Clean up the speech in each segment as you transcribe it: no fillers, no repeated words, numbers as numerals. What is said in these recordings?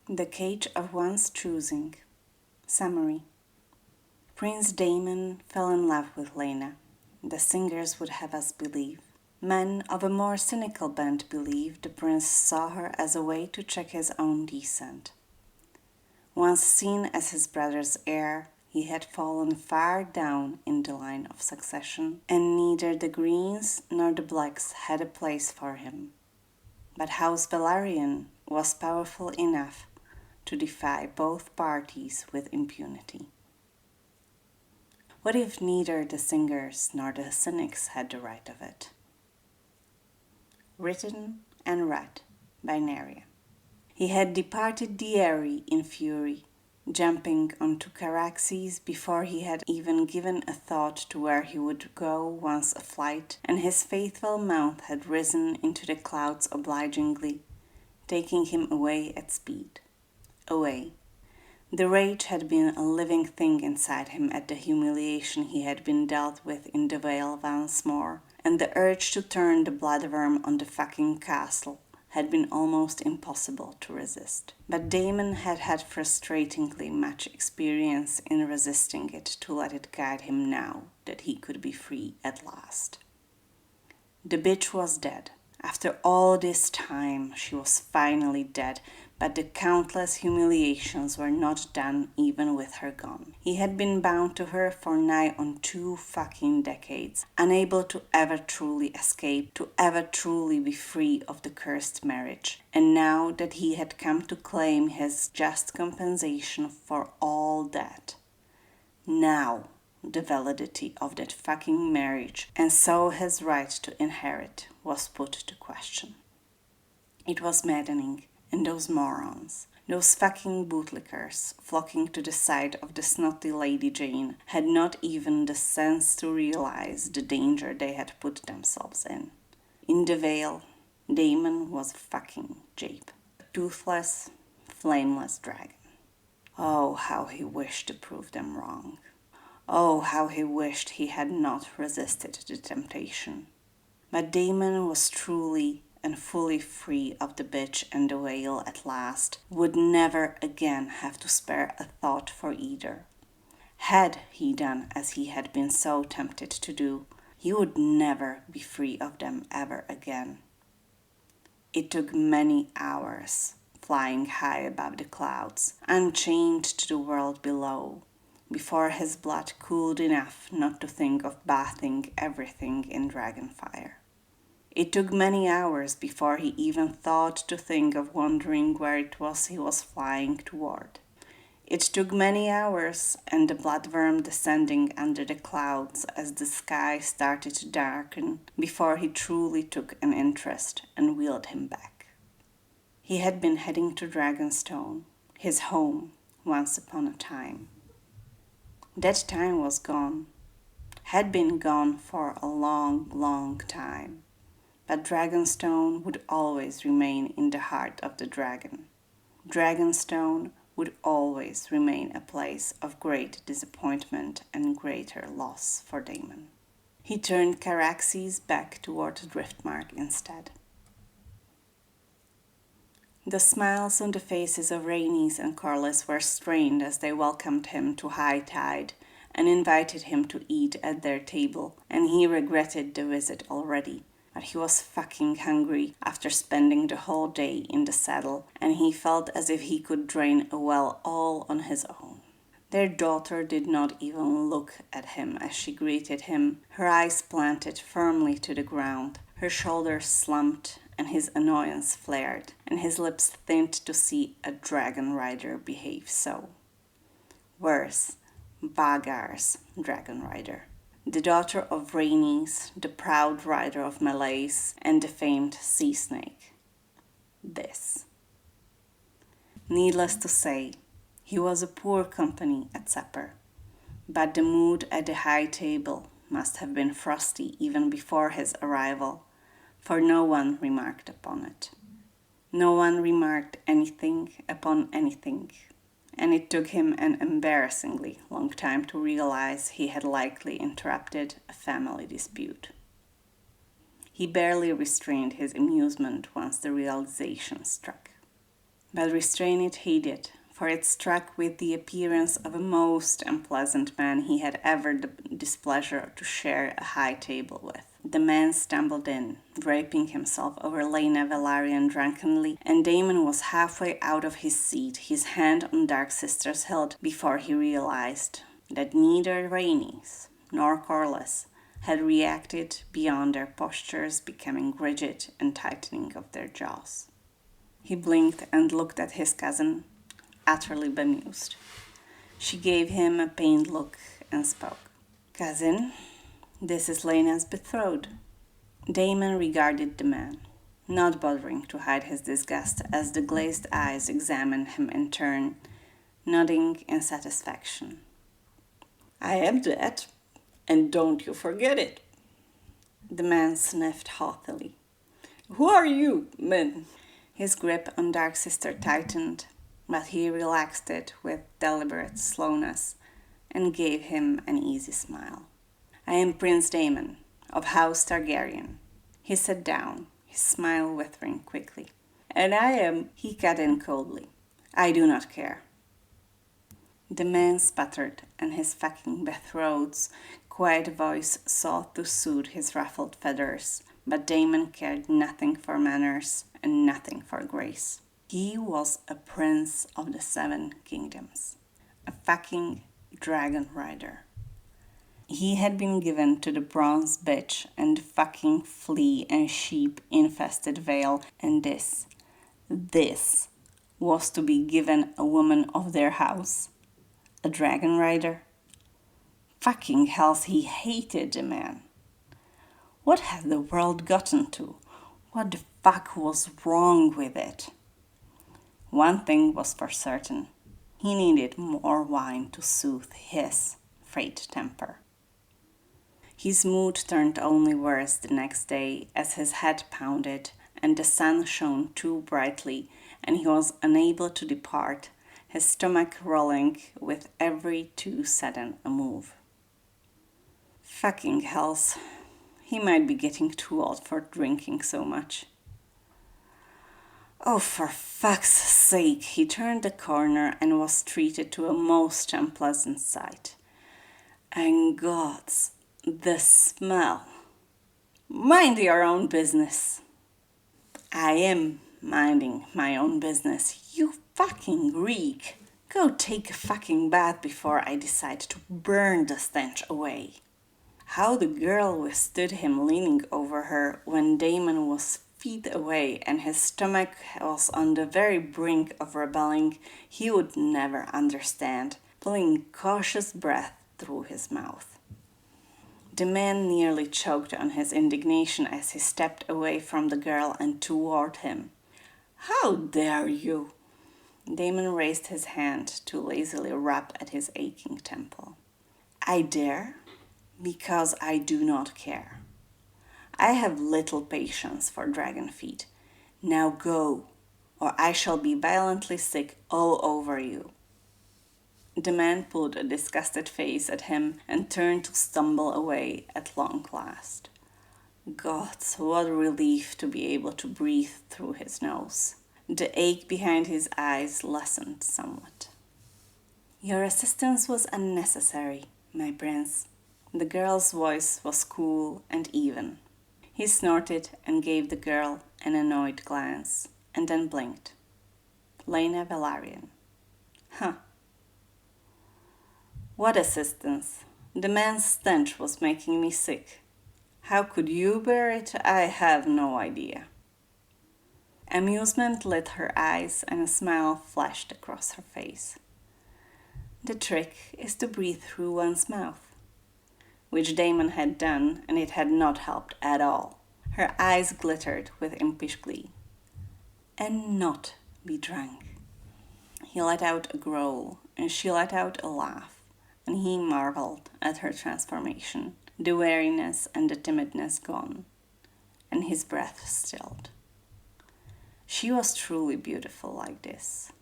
The Cage of One's Choosing. Summary. Prince Daemon fell in love with Laena. The singers would have us believe. Men of a more cynical bent believe the prince saw her as a way to check his own descent. Once seen as his brother's heir, he had fallen far down in the line of succession, and neither the Greens nor the Blacks had a place for him. But House Velaryon was powerful enough to defy both parties with impunity. What if neither the singers nor the cynics had the right of it? Written and read by Neria. He had departed the Eyrie in fury, jumping onto Caraxes before he had even given a thought to where he would go once aflight, and his faithful mount had risen into the clouds obligingly, taking him away at speed. Away. The rage had been a living thing inside him at the humiliation he had been dealt with in the Vale once more, and the urge to turn the bloodworm on the fucking castle had been almost impossible to resist. But Daemon had had frustratingly much experience in resisting it to let it guide him now that he could be free at last. The bitch was dead. After all this time, she was finally dead, but the countless humiliations were not done even with her gone. He had been bound to her for nigh on 2 fucking decades, unable to ever truly escape, to ever truly be free of the cursed marriage. And now that he had come to claim his just compensation for all that, now the validity of that fucking marriage, and so his right to inherit, was put to question. It was maddening, and those morons, those fucking bootlickers flocking to the side of the snotty Lady Jane, had not even the sense to realize the danger they had put themselves in. In the Vale, Daemon was a fucking jape, a toothless, flameless dragon. Oh, how he wished to prove them wrong. Oh, how he wished he had not resisted the temptation. But Daemon was truly and fully free of the bitch and the whale at last, would never again have to spare a thought for either. Had he done as he had been so tempted to do, he would never be free of them ever again. It took many hours, flying high above the clouds, unchained to the world below, before his blood cooled enough not to think of bathing everything in dragon fire. It took many hours before he even thought to think of wondering where it was he was flying toward. It took many hours and the bloodworm descending under the clouds as the sky started to darken before he truly took an interest and wheeled him back. He had been heading to Dragonstone, his home, once upon a time. That time was gone, had been gone for a long, long time. But Dragonstone would always remain in the heart of the dragon. Dragonstone would always remain a place of great disappointment and greater loss for Daemon. He turned Caraxes back toward Driftmark instead. The smiles on the faces of Rhaenys and Corlys were strained as they welcomed him to high tide and invited him to eat at their table, and he regretted the visit already. But he was fucking hungry after spending the whole day in the saddle, and he felt as if he could drain a well all on his own. Their daughter did not even look at him as she greeted him, her eyes planted firmly to the ground, her shoulders slumped, and his annoyance flared, and his lips thinned to see a dragon rider behave so. Worse, Vagar's dragon rider. The daughter of Rhaenys, the proud rider of Meleys, and the famed sea snake. This. Needless to say, he was a poor company at supper, but the mood at the high table must have been frosty even before his arrival, for no one remarked upon it. No one remarked anything upon anything, and it took him an embarrassingly long time to realize he had likely interrupted a family dispute. He barely restrained his amusement once the realization struck. But restrain it he did, for it struck with the appearance of a most unpleasant man he had ever the displeasure to share a high table with. The man stumbled in, draping himself over Laena Velaryon drunkenly, and Daemon was halfway out of his seat, his hand on Dark Sister's hilt, before he realized that neither Rhaenys nor Corlys had reacted beyond their postures becoming rigid and tightening of their jaws. He blinked and looked at his cousin, utterly bemused. She gave him a pained look and spoke. "Cousin, this is Laena's betrothed." Daemon regarded the man, not bothering to hide his disgust as the glazed eyes examined him in turn, nodding in satisfaction. "I am that, and don't you forget it." The man sniffed haughtily. "Who are you, man?" His grip on Dark Sister tightened, but he relaxed it with deliberate slowness and gave him an easy smile. "I am Prince Daemon, of House Targaryen." He sat down, his smile withering quickly. "And I am," he cut in coldly. "I do not care." The man sputtered, and his fucking betrothed's quiet voice sought to soothe his ruffled feathers, but Daemon cared nothing for manners and nothing for grace. He was a prince of the 7 kingdoms, a fucking dragon rider. He had been given to the bronze bitch and the fucking flea and sheep infested vale, and this was to be given a woman of their house, a dragon rider. Fucking hells, he hated the man. What had the world gotten to? What the fuck was wrong with it? One thing was for certain. He needed more wine to soothe his frayed temper. His mood turned only worse the next day as his head pounded and the sun shone too brightly and he was unable to depart, his stomach rolling with every too sudden a move. Fucking hells. He might be getting too old for drinking so much. Oh, for fuck's sake, he turned the corner and was treated to a most unpleasant sight. And gods, the smell. Mind your own business. I am minding my own business. You fucking reek. Go take a fucking bath before I decide to burn the stench away. How the girl withstood him leaning over her when Daemon was feet away and his stomach was on the very brink of rebelling, he would never understand, pulling cautious breath through his mouth. The man nearly choked on his indignation as he stepped away from the girl and toward him. "How dare you?" Daemon raised his hand to lazily rub at his aching temple. "I dare? Because I do not care. I have little patience for dragon feet. Now go, or I shall be violently sick all over you." The man pulled a disgusted face at him and turned to stumble away at long last. Gods, what relief to be able to breathe through his nose. The ache behind his eyes lessened somewhat. "Your assistance was unnecessary, my prince." The girl's voice was cool and even. He snorted and gave the girl an annoyed glance, and then blinked. Laena Velaryon. Huh. What assistance? The man's stench was making me sick. How could you bear it? I have no idea. Amusement lit her eyes and a smile flashed across her face. The trick is to breathe through one's mouth. Which Daemon had done, and it had not helped at all. Her eyes glittered with impish glee. And not be drunk. He let out a growl, and she let out a laugh, and he marveled at her transformation, the wariness and the timidness gone, and his breath stilled. She was truly beautiful like this.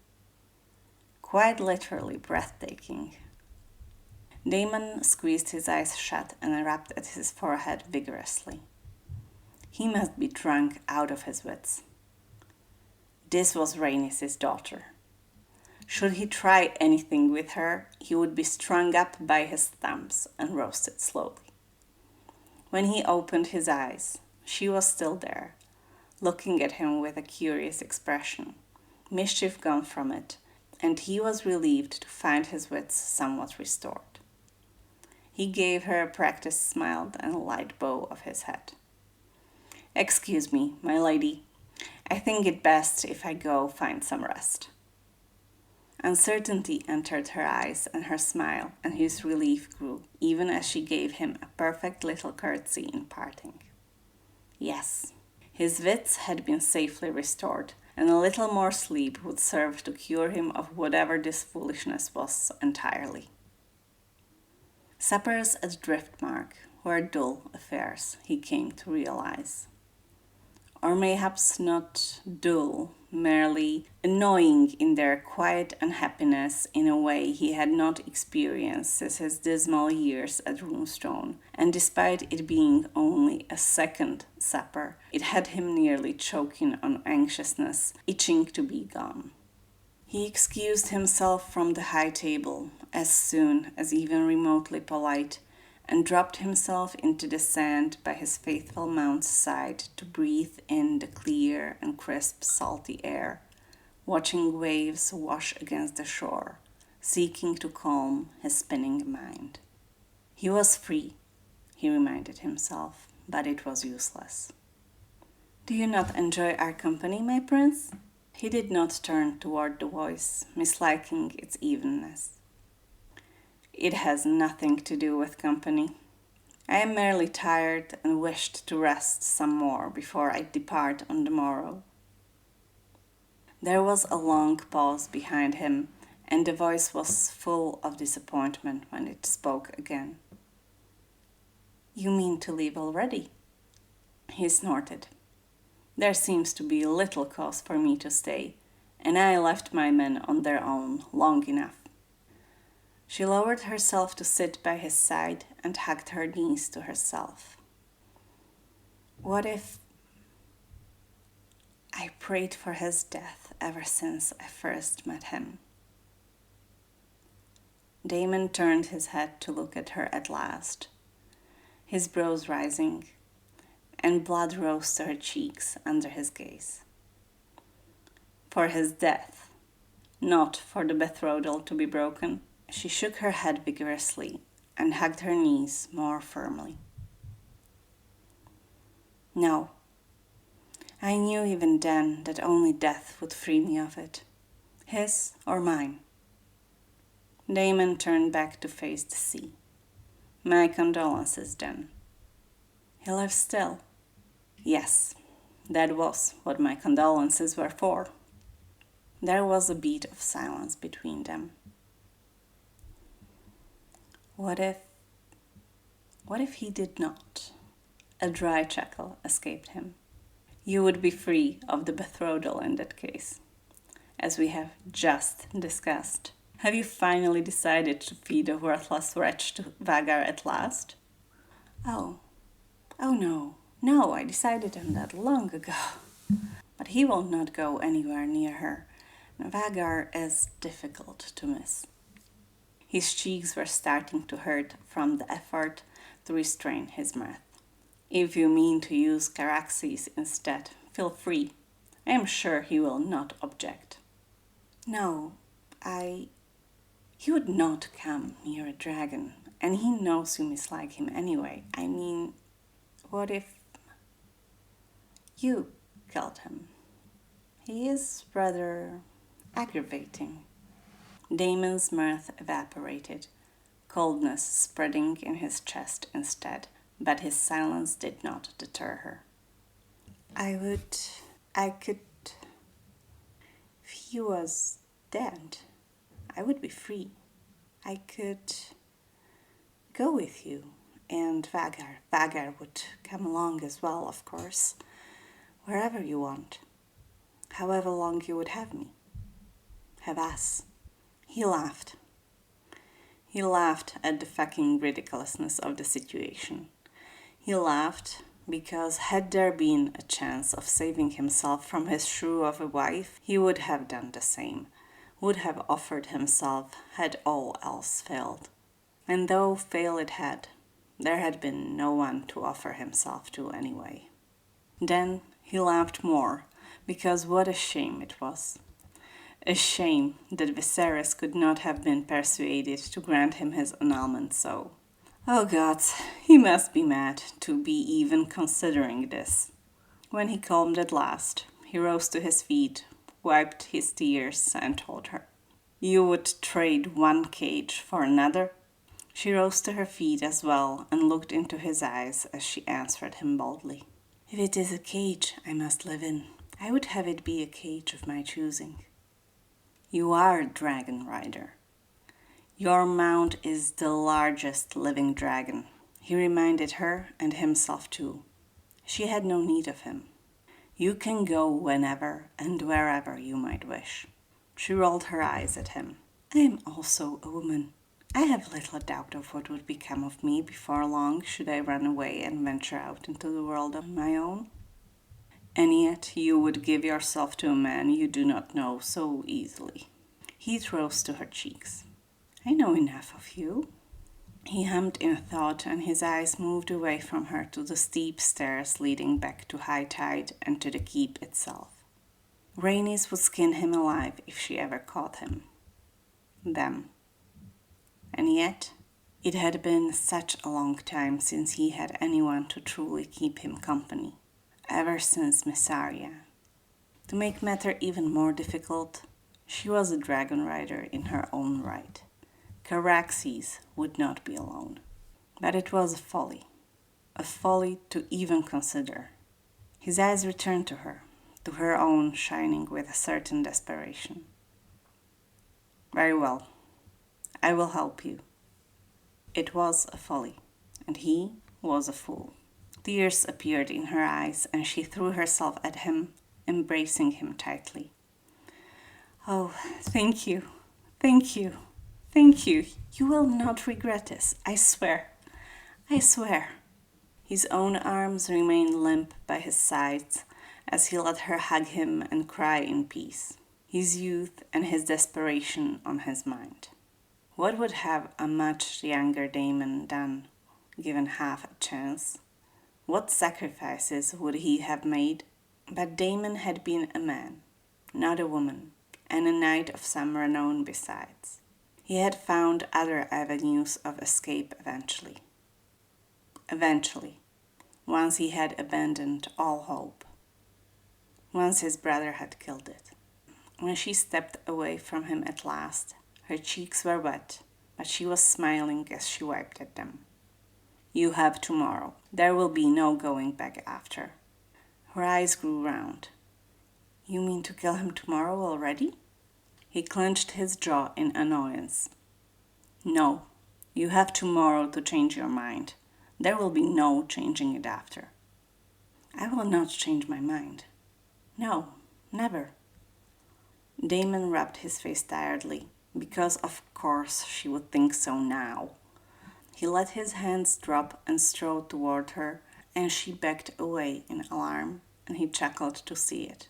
Quite literally breathtaking. Daemon squeezed his eyes shut and rubbed at his forehead vigorously. He must be drunk out of his wits. This was Rhaenys' daughter. Should he try anything with her, he would be strung up by his thumbs and roasted slowly. When he opened his eyes, she was still there, looking at him with a curious expression, mischief gone from it, and he was relieved to find his wits somewhat restored. He gave her a practiced smile and a light bow of his head. "Excuse me, my lady. I think it best if I go find some rest." Uncertainty entered her eyes and her smile, and his relief grew, even as she gave him a perfect little curtsy in parting. Yes, his wits had been safely restored, and a little more sleep would serve to cure him of whatever this foolishness was entirely. Suppers at Driftmark were dull affairs, he came to realize. Or mayhaps not dull, merely annoying in their quiet unhappiness in a way he had not experienced since his dismal years at Runestone, and despite it being only a second supper, it had him nearly choking on anxiousness, itching to be gone. He excused himself from the high table as soon as even remotely polite, and dropped himself into the sand by his faithful mount's side to breathe in the clear and crisp salty air, watching waves wash against the shore, seeking to calm his spinning mind. He was free, he reminded himself, but it was useless. "Do you not enjoy our company, my prince?" He did not turn toward the voice, misliking its evenness. "It has nothing to do with company. I am merely tired and wished to rest some more before I depart on the morrow." There was a long pause behind him, and the voice was full of disappointment when it spoke again. "You mean to leave already?" He snorted. "There seems to be little cause for me to stay, and I left my men on their own long enough." She lowered herself to sit by his side and hugged her knees to herself. "What if I prayed for his death ever since I first met him?" Daemon turned his head to look at her at last, his brows rising, and blood rose to her cheeks under his gaze. "For his death, not for the betrothal to be broken." She shook her head vigorously and hugged her knees more firmly. "No. I knew even then that only death would free me of it, his or mine." Daemon turned back to face the sea. "My condolences, then." "He lives still." "Yes, that was what my condolences were for." There was a beat of silence between them. What if he did not? A dry chuckle escaped him. "You would be free of the betrothal in that case, as we have just discussed. Have you finally decided to feed a worthless wretch to Vagar at last?" Oh no, I decided on that long ago. But he will not go anywhere near her. Vagar is difficult to miss." His cheeks were starting to hurt from the effort to restrain his mirth. "If you mean to use Caraxes instead, feel free. I am sure he will not object." "No, he would not come near a dragon, and he knows you mislike him anyway. I mean, what if you killed him? He is rather aggravating." Daemon's mirth evaporated, coldness spreading in his chest instead, but his silence did not deter her. I could, if he was dead, I would be free. I could go with you and Vagar. Vagar would come along as well, of course, wherever you want, however long you would have me, have us. He laughed. He laughed at the fucking ridiculousness of the situation. He laughed because had there been a chance of saving himself from his shrew of a wife, he would have done the same, would have offered himself had all else failed. And though fail it had, there had been no one to offer himself to anyway. Then he laughed more, because what a shame it was. A shame that Viserys could not have been persuaded to grant him his annulment so. Oh gods, he must be mad to be even considering this. When he calmed at last, he rose to his feet, wiped his tears, and told her, "You would trade one cage for another?" She rose to her feet as well and looked into his eyes as she answered him boldly. "If it is a cage I must live in, I would have it be a cage of my choosing." "You are a dragon rider. Your mount is the largest living dragon," he reminded her, and himself too. She had no need of him. "You can go whenever and wherever you might wish." She rolled her eyes at him. "I am also a woman. I have little doubt of what would become of me before long should I run away and venture out into the world on my own. And yet you would give yourself to a man you do not know so easily." Heat rose to her cheeks. "I know enough of you." He hummed in thought, and his eyes moved away from her to the steep stairs leading back to High Tide and to the keep itself. Rhaenys would skin him alive if she ever caught him. Them. And yet, it had been such a long time since he had anyone to truly keep him company, ever since Mysaria. To make matter even more difficult, she was a dragon rider in her own right. Caraxes would not be alone. But it was a folly to even consider. His eyes returned to her own shining with a certain desperation. "Very well, I will help you." It was a folly, and he was a fool. Tears appeared in her eyes, and she threw herself at him, embracing him tightly. "Oh, thank you, thank you, thank you. You will not regret this, I swear. I swear." His own arms remained limp by his sides as he let her hug him and cry in peace, his youth and his desperation on his mind. What would have a much younger Daemon done, given half a chance? What sacrifices would he have made? But Daemon had been a man, not a woman, and a knight of some renown besides. He had found other avenues of escape eventually. Eventually, once he had abandoned all hope. Once his brother had killed it. When she stepped away from him at last, her cheeks were wet, but she was smiling as she wiped at them. "You have tomorrow. There will be no going back after." Her eyes grew round. "You mean to kill him tomorrow already?" He clenched his jaw in annoyance. "No, you have tomorrow to change your mind. There will be no changing it after." "I will not change my mind. No, never." Daemon rubbed his face tiredly, because of course she would think so now. He let his hands drop and strode toward her, and she backed away in alarm, and he chuckled to see it.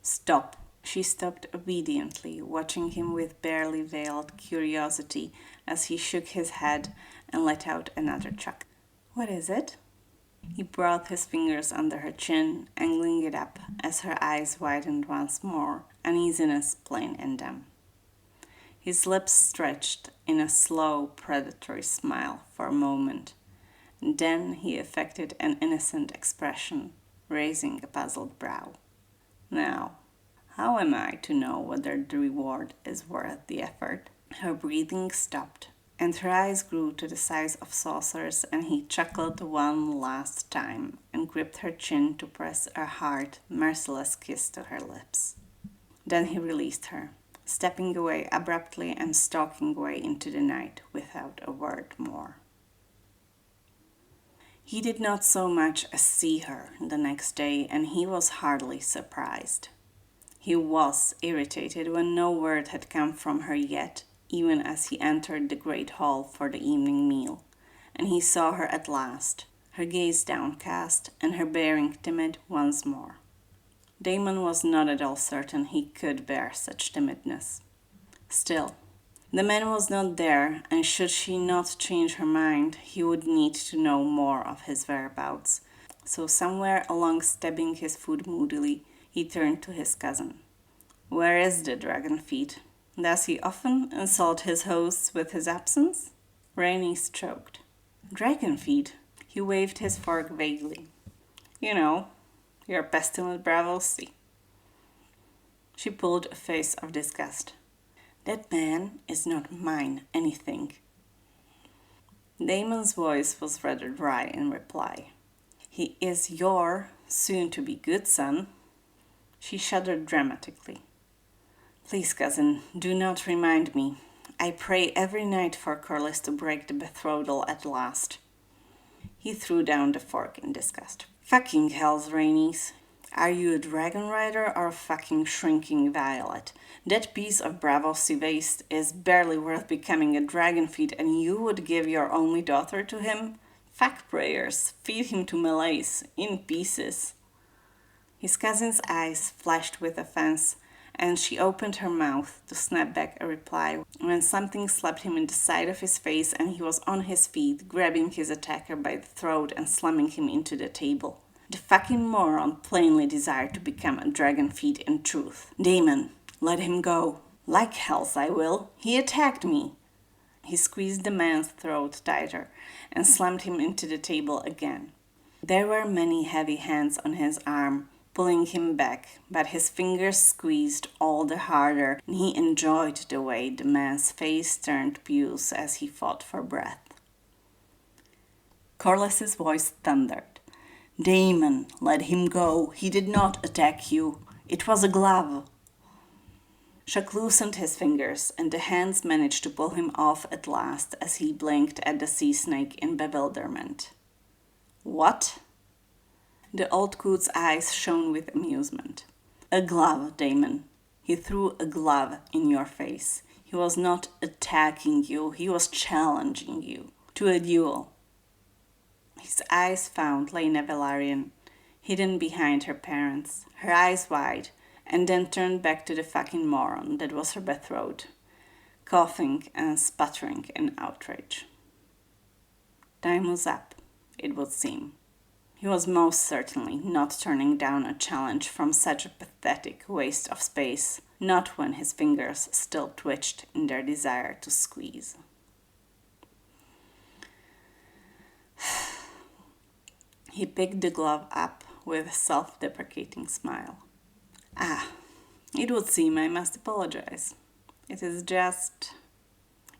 "Stop." She stopped obediently, watching him with barely veiled curiosity as he shook his head and let out another chuckle. "What is it?" He brought his fingers under her chin, angling it up as her eyes widened once more, uneasiness plain in them. His lips stretched in a slow, predatory smile for a moment. Then he affected an innocent expression, raising a puzzled brow. "Now, how am I to know whether the reward is worth the effort?" Her breathing stopped, and her eyes grew to the size of saucers, and he chuckled one last time and gripped her chin to press a hard, merciless kiss to her lips. Then he released her, stepping away abruptly and stalking away into the night without a word more. He did not so much as see her the next day, and he was hardly surprised. He was irritated when no word had come from her yet, even as he entered the great hall for the evening meal, and he saw her at last, her gaze downcast and her bearing timid once more. Daemon was not at all certain he could bear such timidness. Still, the man was not there, and should she not change her mind, he would need to know more of his whereabouts. So somewhere along stabbing his food moodily, he turned to his cousin. "Where is the dragon feet? Does he often insult his hosts with his absence?" Rhaenys choked. "Dragon feet?" He waved his fork vaguely. "You know, your pestilent Braavosi." She pulled a face of disgust. "That man is not mine anything." Daemon's voice was rather dry in reply. "He is your soon-to-be good son." She shuddered dramatically. "Please, cousin, do not remind me. I pray every night for Corlys to break the betrothal at last." He threw down the fork in disgust. "Fucking hell's Rhaenys. Are you a dragon rider or a fucking shrinking violet? That piece of Braavosi waste is barely worth becoming a dragon feet, and you would give your only daughter to him? Fuck prayers. Feed him to malaise, in pieces." His cousin's eyes flashed with offense, and she opened her mouth to snap back a reply when something slapped him in the side of his face and he was on his feet, grabbing his attacker by the throat and slamming him into the table. The fucking moron plainly desired to become a dragon feet in truth. "Daemon, let him go." "Like hells I will. He attacked me." He squeezed the man's throat tighter and slammed him into the table again. There were many heavy hands on his arm, pulling him back, but his fingers squeezed all the harder, and he enjoyed the way the man's face turned puce as he fought for breath. Corlys's voice thundered. "Daemon, let him go. He did not attack you. It was a glove." Shock loosened his fingers, and the hands managed to pull him off at last as he blinked at the sea snake in bewilderment. "What?" The old coot's eyes shone with amusement. "A glove, Daemon. He threw a glove in your face. He was not attacking you, he was challenging you to a duel." His eyes found Laena Velaryon, hidden behind her parents, her eyes wide, and then turned back to the fucking moron that was her betrothed, coughing and sputtering in outrage. Time was up, it would seem. He was most certainly not turning down a challenge from such a pathetic waste of space, not when his fingers still twitched in their desire to squeeze. He picked the glove up with a self-deprecating smile. "Ah, it would seem I must apologize. It is just...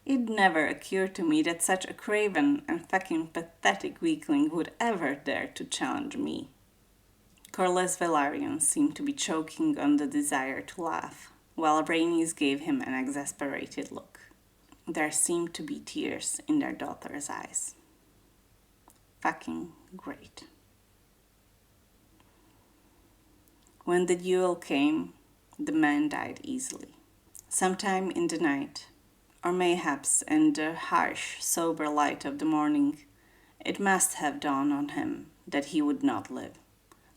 It never occurred to me that such a craven and fucking pathetic weakling would ever dare to challenge me." Corlys Velaryon seemed to be choking on the desire to laugh, while Rhaenys gave him an exasperated look. There seemed to be tears in their daughter's eyes. Fucking great. When the duel came, the man died easily. Sometime in the night, or mayhaps in the harsh, sober light of the morning, it must have dawned on him that he would not live,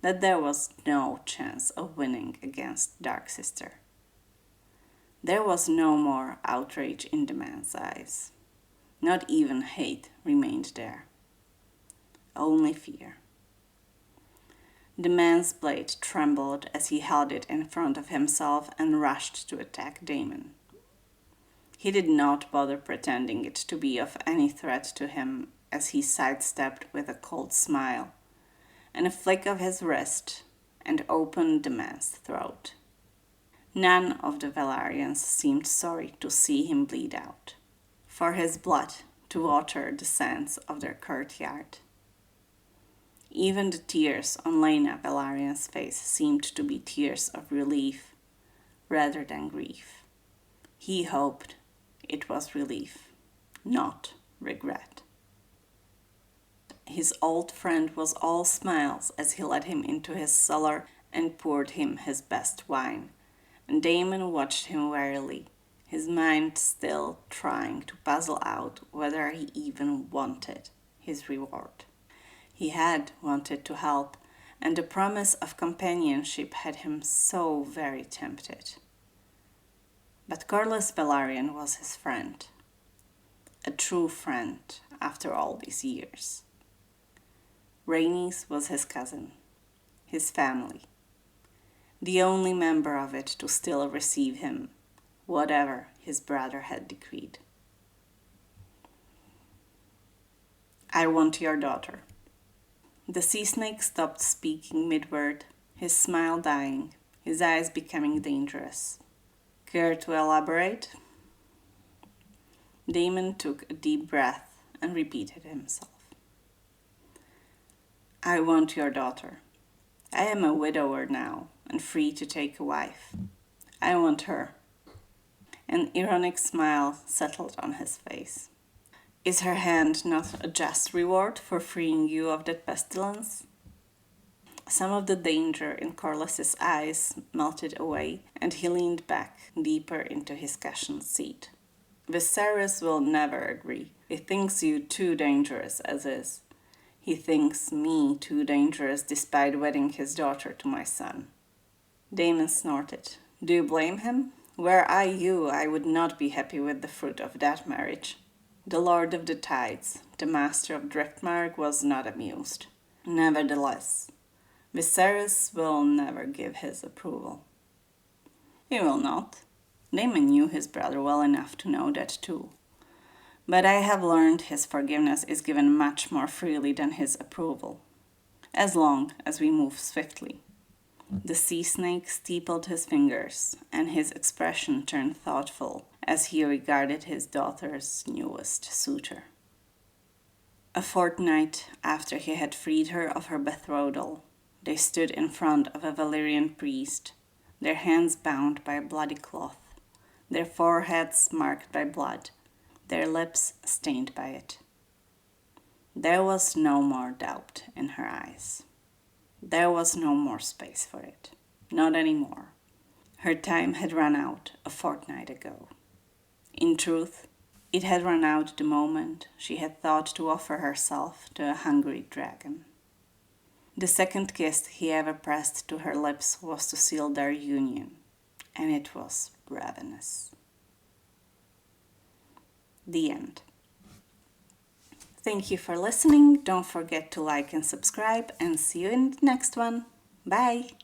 that there was no chance of winning against Dark Sister. There was no more outrage in the man's eyes. Not even hate remained there. Only fear. The man's blade trembled as he held it in front of himself and rushed to attack Daemon. He did not bother pretending it to be of any threat to him as he sidestepped with a cold smile and a flick of his wrist and opened the man's throat. None of the Velaryons seemed sorry to see him bleed out, for his blood to water the sands of their courtyard. Even the tears on Laena Velaryon's face seemed to be tears of relief rather than grief. He hoped it was relief, not regret. His old friend was all smiles as he led him into his cellar and poured him his best wine, and Daemon watched him warily, his mind still trying to puzzle out whether he even wanted his reward. He had wanted to help, and the promise of companionship had him so very tempted. But Corlys Velaryon was his friend, a true friend after all these years. Rhaenys was his cousin, his family, the only member of it to still receive him, whatever his brother had decreed. "I want your daughter." The sea snake stopped speaking mid-word, his smile dying, his eyes becoming dangerous. "Care to elaborate?" Daemon took a deep breath and repeated himself. "I want your daughter. I am a widower now and free to take a wife. I want her." An ironic smile settled on his face. "Is her hand not a just reward for freeing you of that pestilence?" Some of the danger in Corlys's eyes melted away, and he leaned back deeper into his cushioned seat. "Viserys will never agree. He thinks you too dangerous as is. He thinks me too dangerous despite wedding his daughter to my son." Daemon snorted. "Do you blame him? Were I you, I would not be happy with the fruit of that marriage." The Lord of the Tides, the Master of Driftmark, was not amused. "Nevertheless, Viserys will never give his approval." "He will not." Daemon knew his brother well enough to know that too. "But I have learned his forgiveness is given much more freely than his approval, as long as we move swiftly." The sea snake steepled his fingers, and his expression turned thoughtful as he regarded his daughter's newest suitor. A fortnight after he had freed her of her betrothal, they stood in front of a Valyrian priest, their hands bound by a bloody cloth, their foreheads marked by blood, their lips stained by it. There was no more doubt in her eyes. There was no more space for it. Not anymore. Her time had run out a fortnight ago. In truth, it had run out the moment she had thought to offer herself to a hungry dragon. The second kiss he ever pressed to her lips was to seal their union, and it was ravenous. The end. Thank you for listening. Don't forget to like and subscribe, and see you in the next one. Bye!